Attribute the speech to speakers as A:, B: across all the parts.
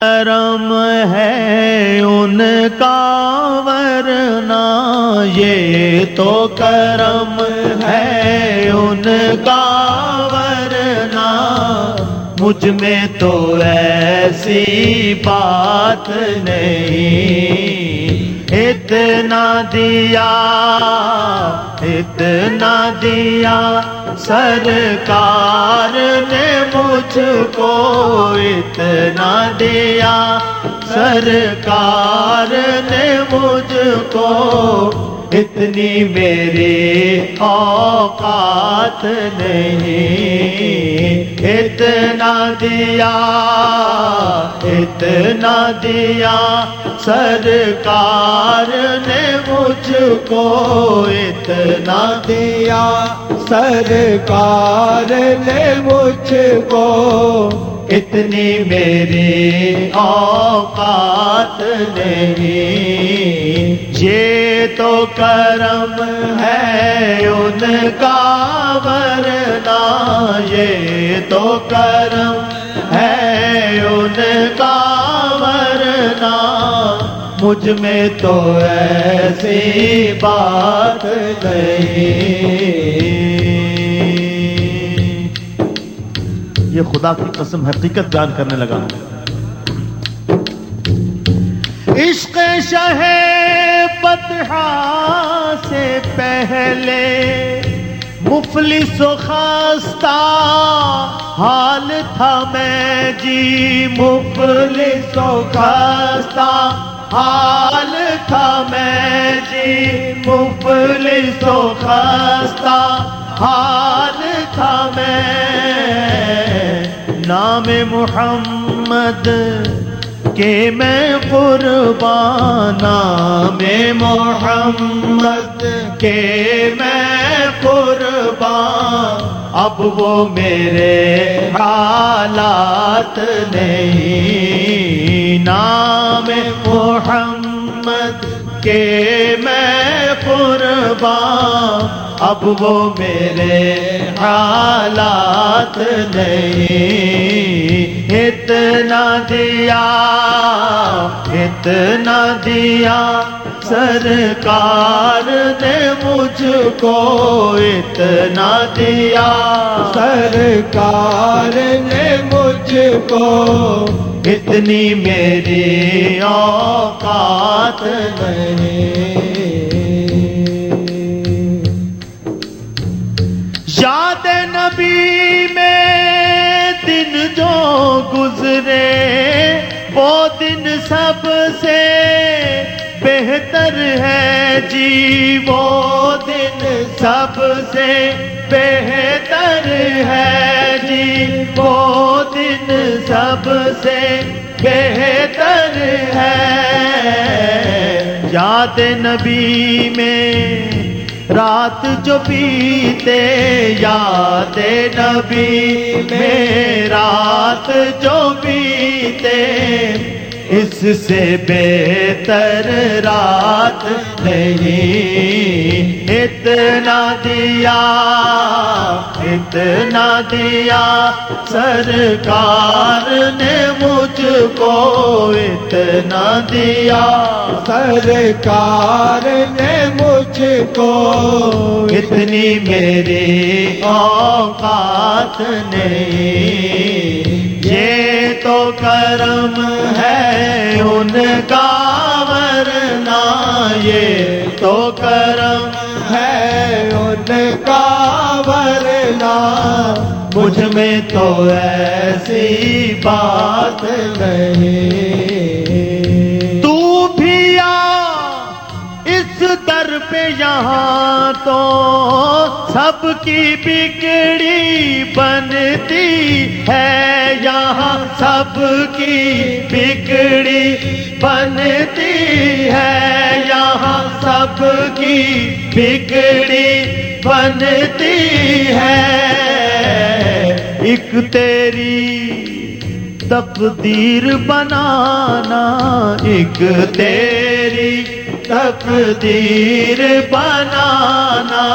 A: کرم ہے ان کا ورنہ یہ تو کرم ہے ان کا ورنہ مجھ میں تو ایسی بات نہیں۔ اتنا دیا سرکار نے مجھ کو، اتنا دیا سرکار نے مجھ کو، اتنی میری اوقات نہیں۔ اتنا دیا سرکار نے مجھ کو، اتنا
B: دیا سرکار نے مجھ کو،
A: اتنی میری اوقات نہیں۔ یہ تو کرم ہے ان کا ورنہ یہ تو کرم ہے ان کا ورنہ مجھ میں تو ایسی بات نہیں۔ یہ خدا کی قسم حقیقت بیان کرنے لگا ہوں۔ عشق شہ فتحہ سے پہلے مفلس و خستہ حال تھا میں جی، مفلس و خستہ حال تھا میں جی، مفلس و خستہ حال تھا میں۔ نام محمد کہ میں قربان، نام محمد کہ میں قربان، اب وہ میرے حالات نہیں۔ نام محمد کہ میں قربان، اب وہ میرے حالات نہیں۔ اتنا دیا سرکار نے مجھ کو، اتنا دیا
B: سرکار نے مجھ کو،
A: اتنی میری اوقات نہیں۔ یاد نبی میں دن جو گزرے وہ دن سب سے بہتر ہے جی، وہ دن سب سے بہتر ہے جی، وہ دن سب سے بہتر ہے۔ یاد نبی میں رات جو بیتے، یاد نبی میں رات جو بیتے، اس سے بہتر رات نہیں۔ اتنا دیا سرکار نے مجھ کو، اتنا دیا
B: سرکار نے مجھ کو،
A: اتنی میری اوقات نہیں۔ یہ تو کرم ہے ان کا ورنہ یہ تو کرم
B: ہے ان کا ورنہ
A: مجھ میں تو ایسی بات نہیں۔ تو بھی آ اس در پہ یہاں تو سب کی بگڑی بنتی ہے، یہاں سب کی بگڑی بنتی ہے، یہاں سب کی بگڑی بنتی ہے۔ ایک تیری تقدیر بنانا، ایک تیری تقدیر بنانا،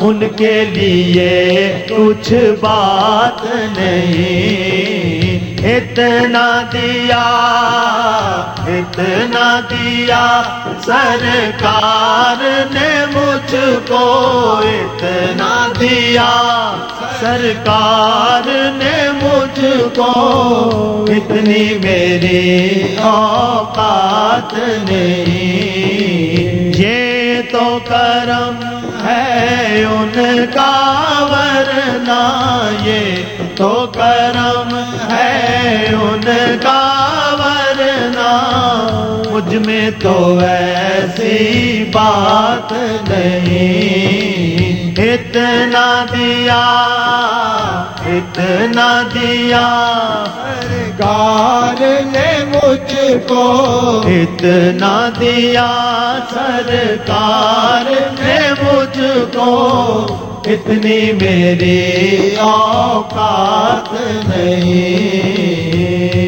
A: ان کے لیے کچھ بات نہیں۔ اتنا دیا سرکار نے مجھ کو، اتنا دیا سرکار نے مجھ کو، اتنی میری اوقات نہیں، یہ تو کرم ہے ان کا ورنہ یہ تو کرم ہے ان کا ورنہ مجھ میں تو ایسی بات نہیں، اتنا دیا
B: سرکار نے مجھ کو،
A: اتنا دیا سرکار نے مجھ کو، اتنی میری اوقات نہیں۔